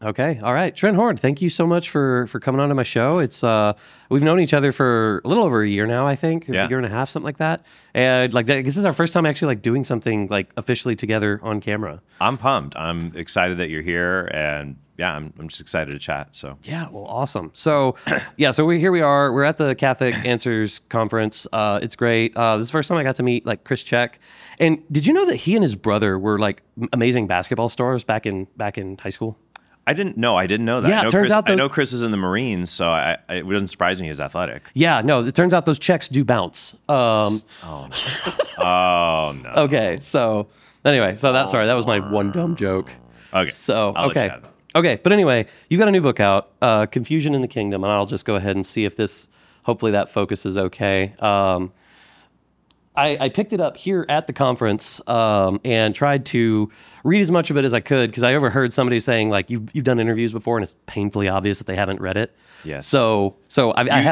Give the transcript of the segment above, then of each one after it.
Okay. All right. Trent Horn, thank you so much for coming on to my show. It's we've known each other for a little over a year now, I think, a year and a half, something like that. And like, I guess this is our first time actually like doing something like officially together on camera. I'm pumped. I'm excited that you're here, and yeah, I'm just excited to chat. So yeah, well, awesome. So yeah, so here we are. We're at the Catholic Answers conference. It's great. This is the first time I got to meet like Chris Check. And did you know that he and his brother were like amazing basketball stars back in high school? I didn't know that. Yeah, I know Chris is in the Marines, so it wouldn't surprise me he's athletic. Yeah, no, it turns out those checks do bounce. Oh, no. Oh, no. Okay, so anyway, sorry, that was my one dumb joke. Okay. So, okay, but anyway, you've got a new book out, Confusion in the Kingdom, and I'll just go ahead and see if hopefully that focus is okay. I picked it up here at the conference and tried to read as much of it as I could, because I overheard somebody saying like you've done interviews before and it's painfully obvious that they haven't read it. Yes. So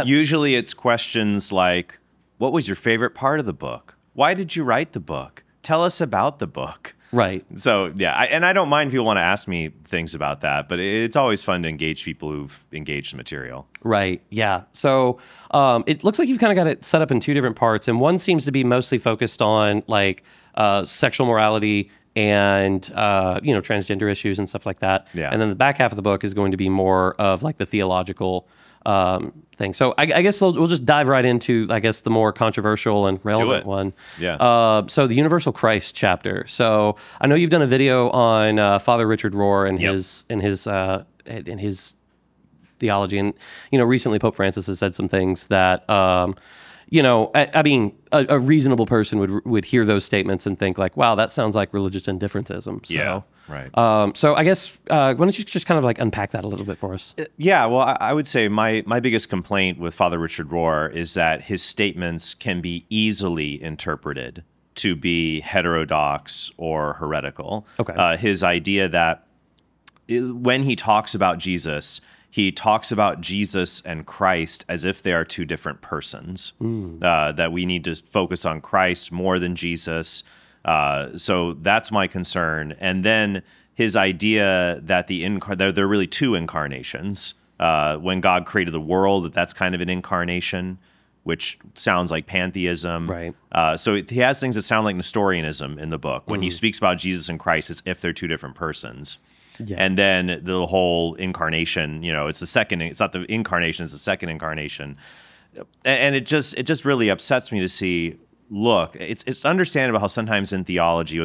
usually it's questions like, what was your favorite part of the book? Why did you write the book? Tell us about the book. Right. So yeah, I don't mind if people want to ask me things about that, but it's always fun to engage people who've engaged the material. Right. Yeah. So it looks like you've kind of got it set up in two different parts, and one seems to be mostly focused on like sexual morality and transgender issues and stuff like that. Yeah. And then the back half of the book is going to be more of like the theological thing. So I guess we'll just dive right into, I guess, the more controversial and relevant one. Yeah. So the Universal Christ chapter. So I know you've done a video on Father Richard Rohr and his theology, and recently Pope Francis has said some things that I mean, a reasonable person would hear those statements and think like, wow, that sounds like religious indifferentism. So, yeah, right. So I guess why don't you just kind of like unpack that a little bit for us? Yeah, well, I would say my biggest complaint with Father Richard Rohr is that his statements can be easily interpreted to be heterodox or heretical. Okay. His idea that when he talks about Jesus, he talks about Jesus and Christ as if they are two different persons, that we need to focus on Christ more than Jesus. So that's my concern. And then his idea that there are really two incarnations. When God created the world, that's kind of an incarnation, which sounds like pantheism. Right. So he has things that sound like Nestorianism in the book when he speaks about Jesus and Christ as if they're two different persons. Yeah. And then the whole incarnation, it's not the incarnation, it's the second incarnation. And it just really upsets me to see, look, it's understandable how sometimes in theology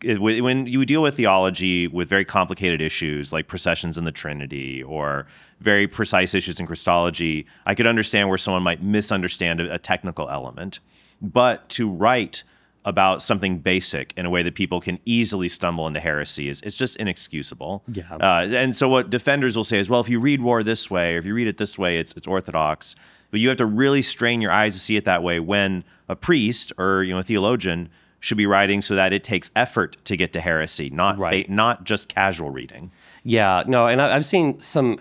when you deal with theology with very complicated issues like processions in the Trinity or very precise issues in Christology, I could understand where someone might misunderstand a technical element. But to write about something basic in a way that people can easily stumble into heresy it's just inexcusable. Yeah. And so what defenders will say is, well, if you read Rohr this way, or if you read it this way, it's orthodox. But you have to really strain your eyes to see it that way when a priest or a theologian should be writing so that it takes effort to get to heresy, not just casual reading. Yeah. No, and I've seen some.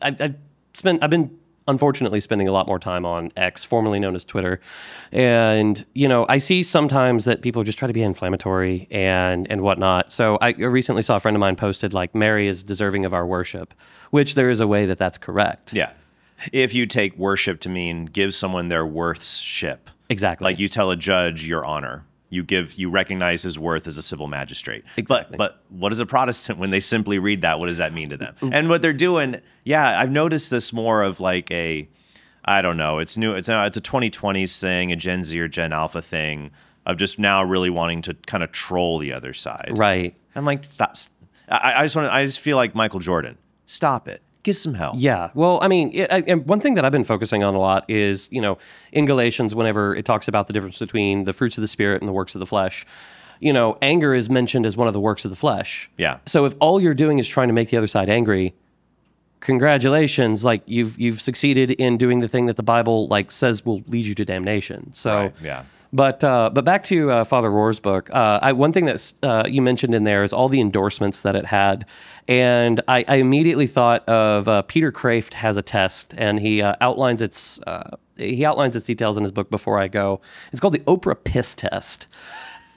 I've been unfortunately spending a lot more time on X, formerly known as Twitter. And, I see sometimes that people just try to be inflammatory and whatnot. So I recently saw a friend of mine posted like, Mary is deserving of our worship, which there is a way that's correct. Yeah. If you take worship to mean give someone their worthship. Exactly. Like you tell a judge your honor. You recognize his worth as a civil magistrate. Exactly. But what is a Protestant when they simply read that? What does that mean to them? And what they're doing, I've noticed this more of like I don't know, it's new. It's a 2020s thing, a Gen Z or Gen Alpha thing of just now really wanting to kind of troll the other side. Right. I'm like, stop. I just feel like Michael Jordan. Stop it. Get some help. Yeah. Well, I mean, and one thing that I've been focusing on a lot is, in Galatians, whenever it talks about the difference between the fruits of the Spirit and the works of the flesh, anger is mentioned as one of the works of the flesh. Yeah. So if all you're doing is trying to make the other side angry, congratulations, like you've succeeded in doing the thing that the Bible like says will lead you to damnation. So right. Yeah. But back to Father Rohr's book. One thing that you mentioned in there is all the endorsements that it had, and I immediately thought of Peter Kraft has a test, and he outlines its details in his book before I go. It's called the Oprah Piss Test.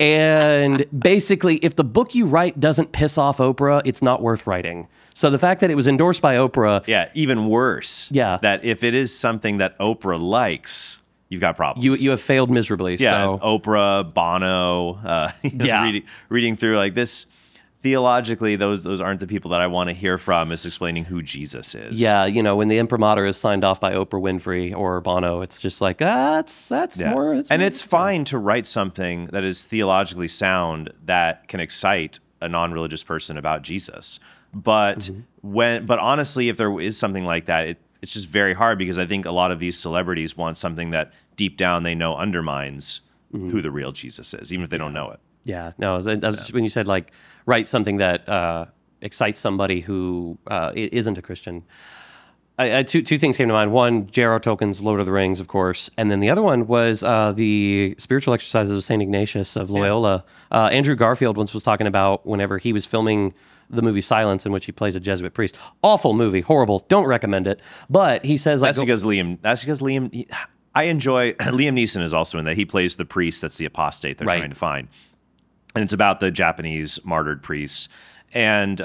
And basically, if the book you write doesn't piss off Oprah, it's not worth writing. So the fact that it was endorsed by Oprah. Yeah, even worse. Yeah. That if it is something that Oprah likes, you've got problems. You have failed miserably. Yeah, so. Oprah, Bono, reading through like this. Theologically, those aren't the people that I want to hear from is explaining who Jesus is. Yeah, when the imprimatur is signed off by Oprah Winfrey or Bono, it's just like, that's more. It's fine to write something that is theologically sound that can excite a non-religious person about Jesus. But but honestly, if there is something like that, it's just very hard because I think a lot of these celebrities want something that deep down they know undermines who the real Jesus is, even if they don't know it. Yeah, no, when you said like write something that excites somebody who isn't a Christian, two things came to mind. One, J.R.R. Tolkien's Lord of the Rings, of course, and then the other one was the Spiritual Exercises of St. Ignatius of Loyola. Andrew Garfield once was talking about whenever he was filming the movie Silence, in which he plays a Jesuit priest. Awful movie, horrible. Don't recommend it. But he says like That's because Liam. I enjoy Liam Neeson is also in that. He plays the priest that's the apostate they're trying to find. And it's about the Japanese martyred priests. And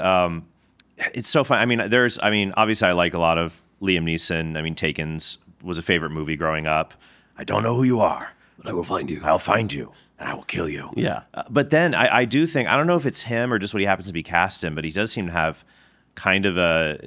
it's so fun. I mean, obviously I like a lot of Liam Neeson. I mean, Taken's was a favorite movie growing up. I don't know who you are, but I will find you. I'll find you, and I will kill you. Yeah. But then I do think, I don't know if it's him or just what he happens to be cast in, but he does seem to have kind of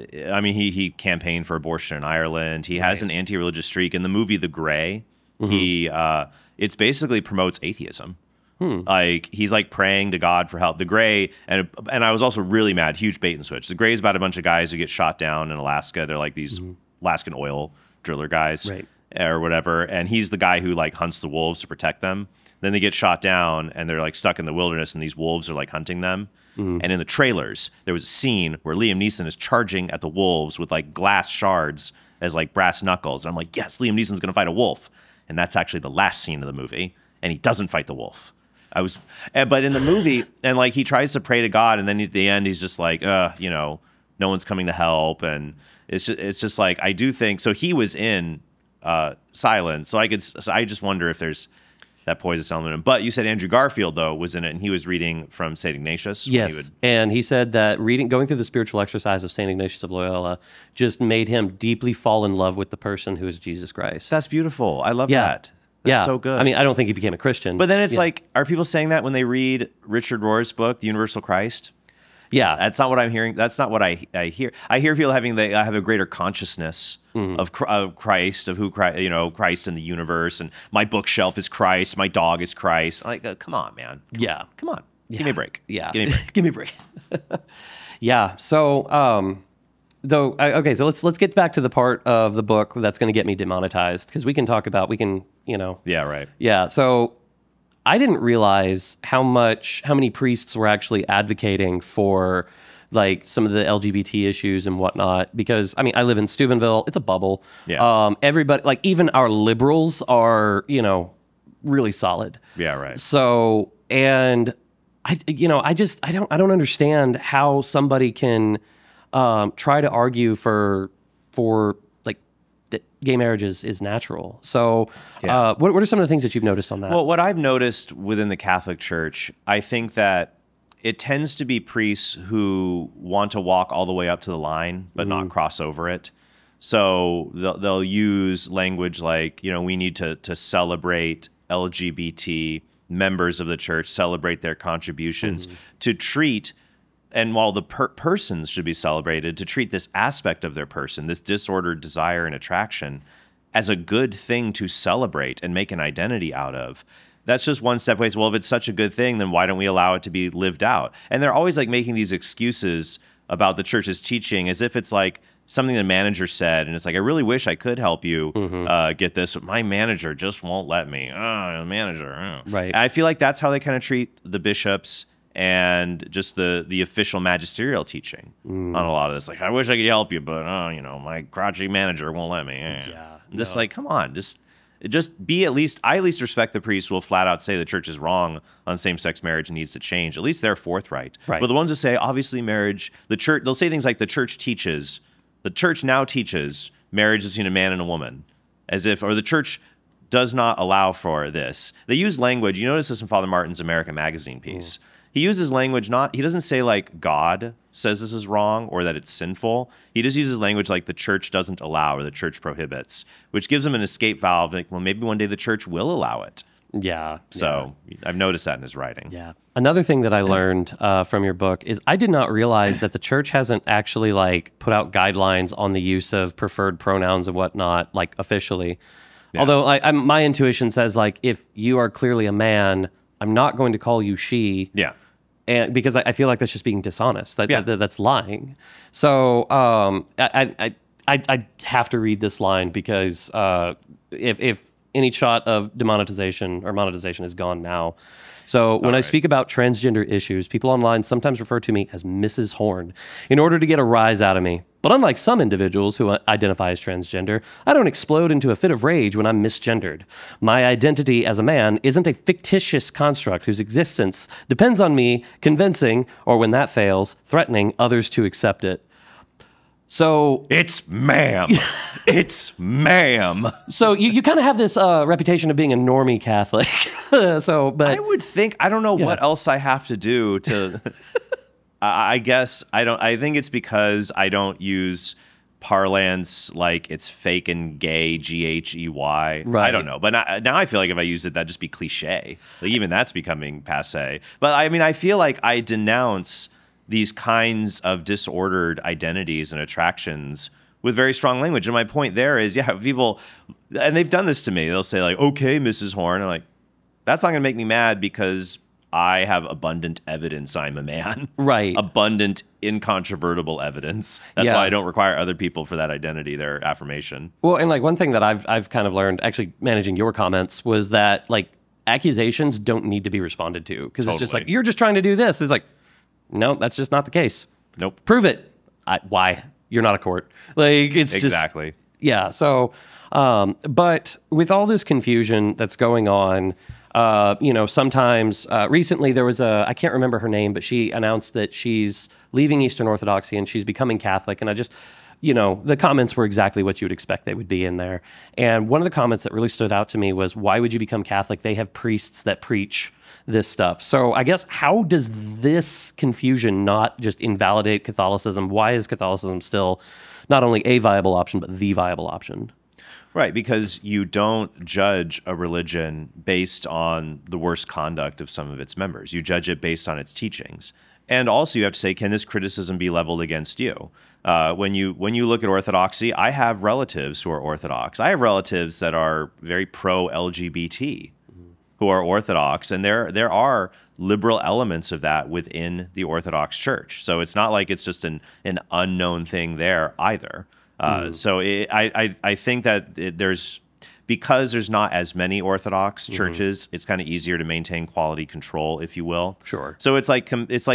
he campaigned for abortion in Ireland. He has an anti-religious streak. In the movie The Grey, it's basically promotes atheism. Like he's like praying to God for help. The Grey, and I was also really mad. Huge bait and switch. The Grey is about a bunch of guys who get shot down in Alaska. They're like these Alaskan oil driller guys, or whatever. And he's the guy who like hunts the wolves to protect them. Then they get shot down, and they're like stuck in the wilderness, and these wolves are like hunting them. And in the trailers, there was a scene where Liam Neeson is charging at the wolves with like glass shards as like brass knuckles. And I'm like, yes, Liam Neeson's going to fight a wolf. And that's actually the last scene of the movie, and he doesn't fight the wolf. But in the movie, and like he tries to pray to God, and then at the end he's just like, no one's coming to help, and it's just like I do think so. He was in Silence, so I just wonder if there's that poisonous element in him. But you said Andrew Garfield though was in it, and he was reading from St. Ignatius. Yes, and he said that going through the Spiritual Exercise of St. Ignatius of Loyola just made him deeply fall in love with the person who is Jesus Christ. That's beautiful. I love that. That's so good. I mean, I don't think he became a Christian. But then it's like, are people saying that when they read Richard Rohr's book, The Universal Christ? Yeah. That's not what I'm hearing. That's not what I hear. I hear people have a greater consciousness of Christ, of who Christ in the universe, and my bookshelf is Christ, my dog is Christ. Like, come on, man. Come on. Give me a break. Yeah. Give me a break. Give me a break. Yeah. So, okay, so let's get back to the part of the book that's going to get me demonetized, because Yeah, right. Yeah, so I didn't realize how many priests were actually advocating for like some of the LGBT issues and whatnot, because I mean, I live in Steubenville. It's a bubble. Yeah. Everybody, like even our liberals are, really solid. Yeah, right. So, and I don't understand how somebody can try to argue for like that gay marriage is natural. So what are some of the things that you've noticed on that? Well, what I've noticed within the Catholic Church, I think that it tends to be priests who want to walk all the way up to the line, but not cross over it. So they'll use language like, we need to celebrate LGBT members of the church, celebrate their contributions, to treat, and while the persons should be celebrated, to treat this aspect of their person, this disordered desire and attraction, as a good thing to celebrate and make an identity out of. That's just one step away. So, well, if it's such a good thing, then why don't we allow it to be lived out? And they're always like making these excuses about the church's teaching as if it's like something the manager said. And it's like, I really wish I could help you get this, but my manager just won't let me. The manager. Right. And I feel like that's how they kind of treat the bishops and just the official magisterial teaching on a lot of this. Like, I wish I could help you, but my crotchety manager won't let me. Yeah. Just like, come on, just be I at least respect the priests who will flat out say the church is wrong on same-sex marriage and needs to change. At least they're forthright. Right. But the ones that say, obviously marriage, the church, they'll say things like the church now teaches marriage is between a man and a woman, or the church does not allow for this. They use language. You notice this in Father Martin's American Magazine piece. He uses language he doesn't say like God says this is wrong or that it's sinful. He just uses language like the church doesn't allow or the church prohibits, which gives him an escape valve. Like, well, maybe one day the church will allow it. Yeah. So I've noticed that in his writing. Yeah. Another thing that I learned from your book is I did not realize that the church hasn't actually like put out guidelines on the use of preferred pronouns and whatnot, like officially. Yeah. Although my intuition says like, if you are clearly a man, I'm not going to call you she. Yeah. And because I feel like that's just being dishonest. That's lying. So I have to read this line because if any shot of demonetization or monetization is gone now. So when I speak about transgender issues, people online sometimes refer to me as Mrs. Horn in order to get a rise out of me. But unlike some individuals who identify as transgender, I don't explode into a fit of rage when I'm misgendered. My identity as a man isn't a fictitious construct whose existence depends on me convincing, or when that fails, threatening others to accept it. So it's ma'am. It's ma'am. So you kind of have this reputation of being a normie Catholic. But I would think, I don't know what else I have to do to. I guess I don't. I think it's because I don't use parlance like it's fake and gay, GHEY. Right. I don't know. But now I feel like if I use it, that'd just be cliche. Like even that's becoming passe. But I mean, I feel like I denounce these kinds of disordered identities and attractions with very strong language. And my point there is, people, and they've done this to me. They'll say like, okay, Mrs. Horn. I'm like, that's not going to make me mad because I have abundant evidence I'm a man. Right. Abundant, incontrovertible evidence. That's why I don't require other people for that identity, their affirmation. Well, and like one thing that I've kind of learned actually managing your comments was that like accusations don't need to be responded to because it's just like, you're just trying to do this. It's like, no, that's just not the case. Nope. Prove it. Why? You're not a court. Like it's exactly. Yeah. So, but with all this confusion that's going on, sometimes recently there was I can't remember her name, but she announced that she's leaving Eastern Orthodoxy and she's becoming Catholic. And I just, the comments were exactly what you would expect they would be in there. And one of the comments that really stood out to me was, why would you become Catholic? They have priests that preach this stuff. So I guess, how does this confusion not just invalidate Catholicism? Why is Catholicism still not only a viable option, but the viable option? Right, because you don't judge a religion based on the worst conduct of some of its members. You judge it based on its teachings. And also you have to say, can this criticism be leveled against you? When you look at Orthodoxy, I have relatives who are Orthodox. I have relatives that are very pro-LGBT who are Orthodox, and there are liberal elements of that within the Orthodox Church. So it's not like it's just an unknown thing there either. So I think that because there's not as many Orthodox churches, it's kind of easier to maintain quality control, if you will. Sure. So it's like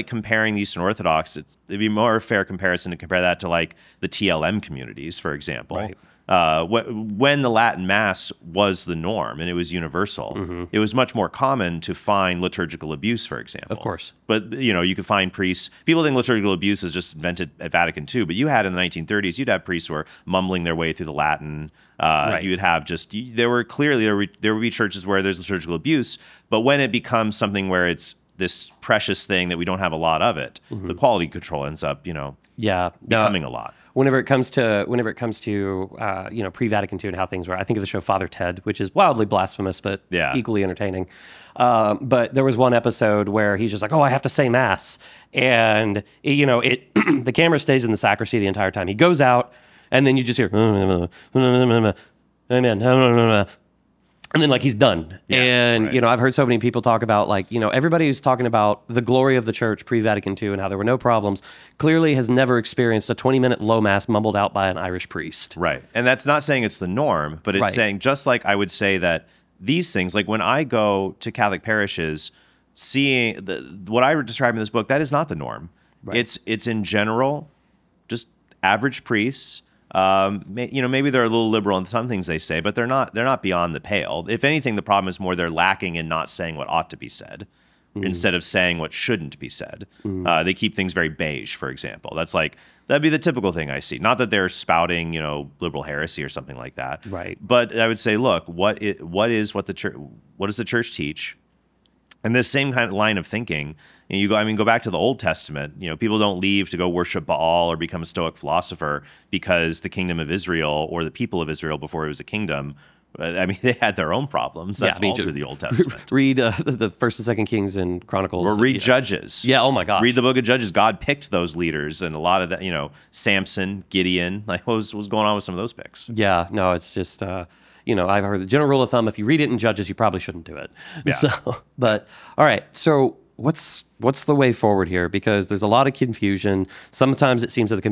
comparing the Eastern Orthodox. It'd be more a fair comparison to compare that to like the TLM communities, for example. Right. When the Latin Mass was the norm and it was universal, it was much more common to find liturgical abuse, for example. Of course. But, you could find priests. People think liturgical abuse is just invented at Vatican II, but you had in the 1930s, you'd have priests who were mumbling their way through the Latin. Right. You would have there would be churches where there's liturgical abuse, but when it becomes something where it's this precious thing that we don't have a lot of it, the quality control ends up, becoming a lot. Whenever it comes to pre-Vatican II and how things were, I think of the show Father Ted, which is wildly blasphemous but equally entertaining. But there was one episode where he's just like, "Oh, I have to say mass," and the camera stays in the sacristy the entire time. He goes out, and then you just hear, "Amen." And then like he's done. Yeah, and, right. I've heard so many people talk about like, everybody who's talking about the glory of the church pre-Vatican II and how there were no problems clearly has never experienced a 20-minute low mass mumbled out by an Irish priest. Right. And that's not saying it's the norm, but it's saying just like I would say that these things, like when I go to Catholic parishes, seeing what I describe in this book, that is not the norm. Right. It's in general, just average priests. Maybe they're a little liberal in some things they say, but they're not beyond the pale. If anything, the problem is more they're lacking in not saying what ought to be said, instead of saying what shouldn't be said. They keep things very beige, for example. That'd be the typical thing I see. Not that they're spouting, liberal heresy or something like that. Right. But I would say, look, what does the church teach? And this same kind of line of thinking, go back to the Old Testament. People don't leave to go worship Baal or become a Stoic philosopher because the kingdom of Israel or the people of Israel before it was a kingdom. They had their own problems. That's all through the Old Testament. Read the First and Second Kings and Chronicles. Or read Judges. Yeah, oh my gosh. Read the book of Judges. God picked those leaders, and a lot of that, Samson, Gideon, what was going on with some of those picks? Yeah, no, it's just, I've heard the general rule of thumb, if you read it in Judges, you probably shouldn't do it. Yeah. But all right, so what's the way forward here? Because there's a lot of confusion. Sometimes it seems that the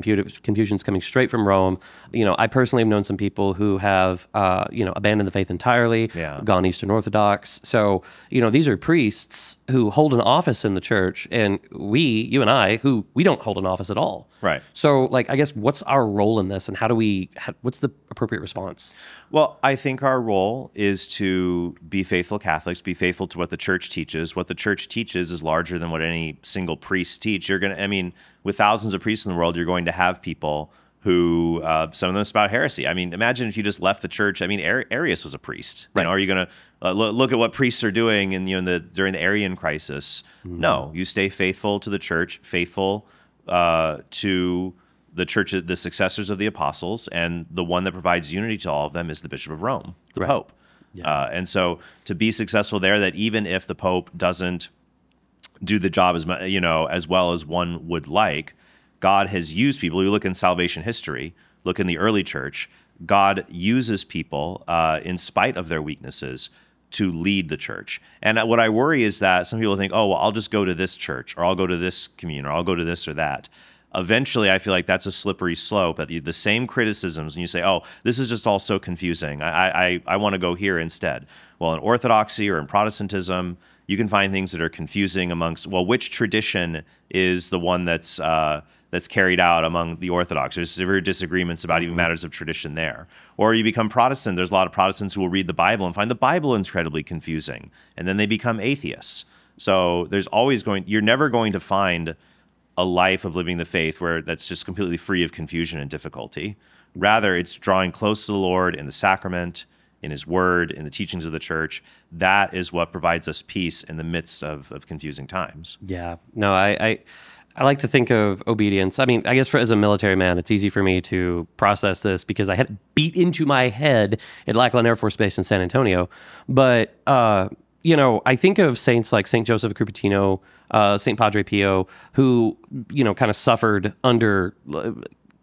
confusion's coming straight from Rome. I personally have known some people who have, abandoned the faith entirely, gone Eastern Orthodox. So, these are priests who hold an office in the church, and you and I, we don't hold an office at all. Right. So, I guess what's our role in this, and what's the appropriate response? Well, I think our role is to be faithful Catholics, be faithful to what the church teaches. What the church teaches is larger than what any single priest teach. With thousands of priests in the world, you're going to have people who, some of them spout heresy. Imagine if you just left the church. Arius was a priest. Right. Are you going to look at what priests are doing during the Arian crisis? No, you stay faithful to the church, faithful to the church, the successors of the apostles, and the one that provides unity to all of them is the Bishop of Rome, the Pope. Yeah. And so to be successful there, that even if the Pope doesn't do the job as well as one would like, God has used people. You look in salvation history, look in the early church, God uses people in spite of their weaknesses to lead the church. And what I worry is that some people think, oh, well, I'll just go to this church, or I'll go to this communion, or I'll go to this or that. Eventually, I feel like that's a slippery slope. The same criticisms, and you say, oh, this is just all so confusing. I want to go here instead. Well, in Orthodoxy or in Protestantism, you can find things that are confusing amongst, which tradition is the one that's carried out among the Orthodox? There's severe disagreements about even matters of tradition there. Or you become Protestant. There's a lot of Protestants who will read the Bible and find the Bible incredibly confusing, and then they become atheists. So you're never going to find a life of living the faith where that's just completely free of confusion and difficulty. Rather, it's drawing close to the Lord in the sacrament, in His Word, in the teachings of the church. That is what provides us peace in the midst of confusing times. Yeah. No, I like to think of obedience. I guess as a military man, it's easy for me to process this because I had it beat into my head at Lackland Air Force Base in San Antonio. But, I think of saints like St. Joseph of Cupertino, St. Padre Pio, who, kind of suffered under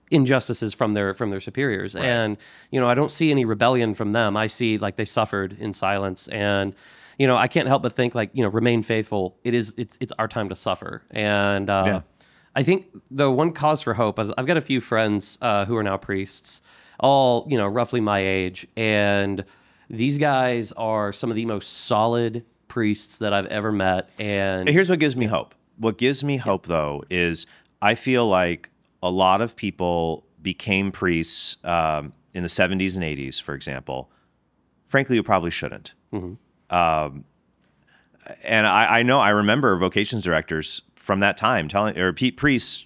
injustices from their superiors. Right. And, I don't see any rebellion from them. I see they suffered in silence. And, I can't help but think remain faithful. It's our time to suffer. And I think the one cause for hope is I've got a few friends who are now priests, all, roughly my age. And these guys are some of the most solid priests that I've ever met. And here's what gives me hope. What gives me hope, though, is I feel like a lot of people became priests in the 70s and 80s, for example, frankly, who probably shouldn't. Mm-hmm. And I remember vocations directors from that time priests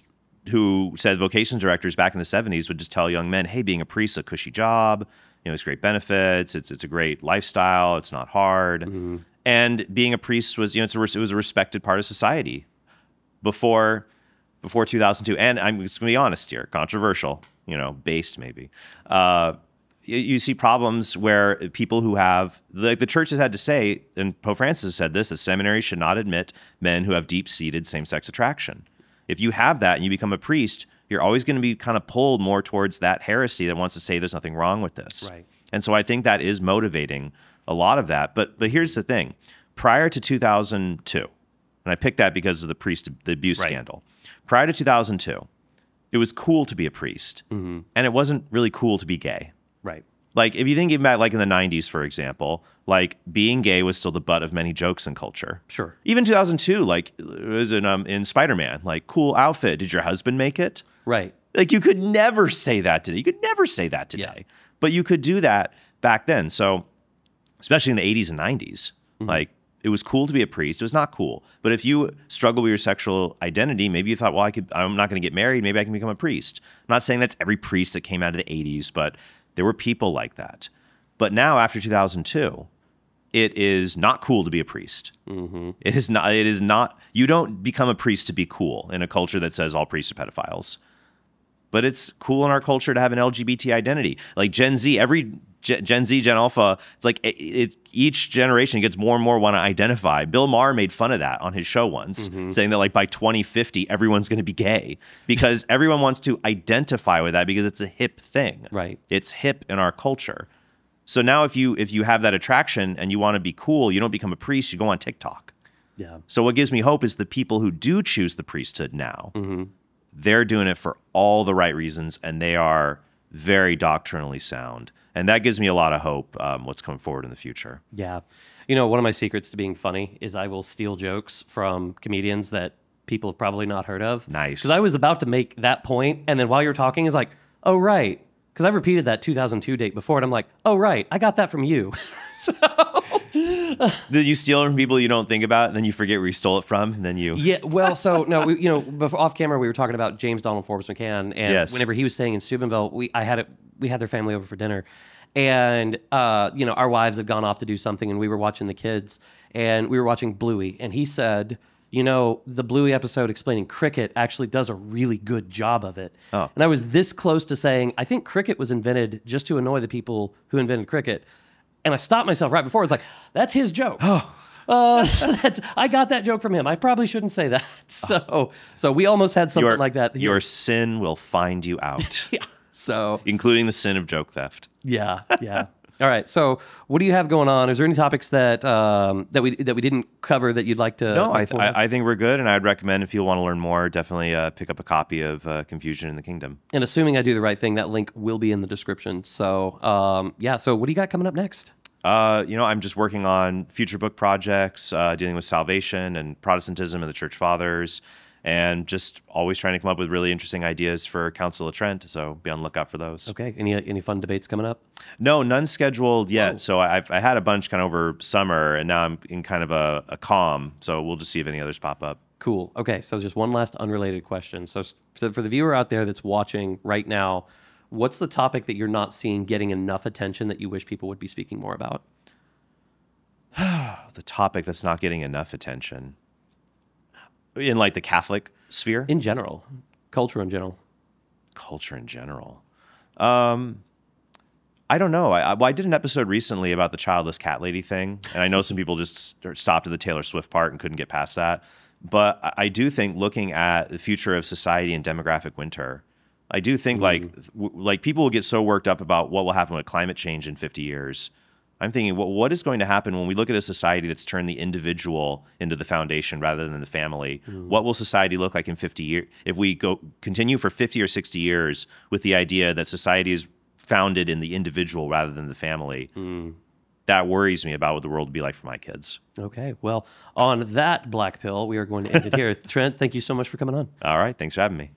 who said vocations directors back in the 70s would just tell young men, hey, being a priest is a cushy job. It's great benefits. It's a great lifestyle. It's not hard. Mm-hmm. And being a priest was, it was a respected part of society before 2002. And I'm just going to be honest here, controversial, based maybe. You see problems where people who have, the church has had to say, and Pope Francis has said this, that seminaries should not admit men who have deep-seated same-sex attraction. If you have that and you become a priest, you're always going to be kind of pulled more towards that heresy that wants to say there's nothing wrong with this. Right. And so I think that is motivating a lot of that. But here's the thing. Prior to 2002, and I picked that because of the abuse scandal. Prior to 2002, it was cool to be a priest. Mm-hmm. And it wasn't really cool to be gay. Right. If you think about in the 90s, for example, being gay was still the butt of many jokes in culture. Sure. Even 2002, it was in Spider-Man, cool outfit. Did your husband make it? Right. You could never say that today. You could never say that today. Yeah. But you could do that back then. So, especially in the 80s and 90s, mm-hmm. it was cool to be a priest. It was not cool. But if you struggle with your sexual identity, maybe you thought, well, I'm not going to get married. Maybe I can become a priest. I'm not saying that's every priest that came out of the 80s, but there were people like that. But now, after 2002, it is not cool to be a priest. Mm-hmm. It is not. You don't become a priest to be cool in a culture that says all priests are pedophiles. But it's cool in our culture to have an LGBT identity. Like Gen Z, every Gen Z, Gen Alpha, it's like each generation gets more and more want to identify. Bill Maher made fun of that on his show once, saying that like by 2050, everyone's going to be gay because everyone wants to identify with that because it's a hip thing. Right. It's hip in our culture. So now if you have that attraction and you want to be cool, you don't become a priest, you go on TikTok. Yeah. So what gives me hope is the people who do choose the priesthood now, they're doing it for all the right reasons, and they are very doctrinally sound. And that gives me a lot of hope what's coming forward in the future. Yeah. You know, one of my secrets to being funny is I will steal jokes from comedians that people have probably not heard of. Nice. Because I was about to make that point, and then while you're talking, it's like, oh, right. Because I've repeated that 2002 date before, and I'm like, oh, right, I got that from you. So... Did you steal it from people you don't think about, and then you forget where you stole it from, and then you... Yeah, well, so, no, before, off camera, we were talking about James Donald Forbes McCann, and whenever he was staying in Steubenville, we had their family over for dinner, and, our wives had gone off to do something, and we were watching the kids, and we were watching Bluey, and he said... the Bluey episode explaining cricket actually does a really good job of it. Oh. And I was this close to saying, I think cricket was invented just to annoy the people who invented cricket. And I stopped myself right before. It's like, that's his joke. Oh. I got that joke from him. I probably shouldn't say that. So we almost had something like that. Your sin will find you out. Yeah. So including the sin of joke theft. Yeah. All right. So, what do you have going on? Is there any topics that we didn't cover that you'd like to? No, I think we're good, and I'd recommend if you want to learn more, definitely pick up a copy of Confusion in the Kingdom. And assuming I do the right thing, that link will be in the description. So, So, what do you got coming up next? I'm just working on future book projects, dealing with salvation and Protestantism and the Church Fathers. And just always trying to come up with really interesting ideas for Council of Trent. So be on the lookout for those. Okay. Any fun debates coming up? No, none scheduled yet. Whoa. So I had a bunch kind of over summer, and now I'm in kind of a calm. So we'll just see if any others pop up. Cool. Okay. So just one last unrelated question. So for the viewer out there that's watching right now, what's the topic that you're not seeing getting enough attention that you wish people would be speaking more about? The topic that's not getting enough attention. In like the Catholic sphere? In general. Culture in general. Culture in general. I don't know. I did an episode recently about the childless cat lady thing, and I know some people just stopped at the Taylor Swift part and couldn't get past that. But I do think looking at the future of society and demographic winter, I do think like people will get so worked up about what will happen with climate change in 50 years. I'm thinking, what is going to happen when we look at a society that's turned the individual into the foundation rather than the family? What will society look like in 50 years if we continue for 50 or 60 years with the idea that society is founded in the individual rather than the family? That worries me about what the world will be like for my kids. Okay. Well, on that black pill, we are going to end it here. Trent, thank you so much for coming on. All right. Thanks for having me.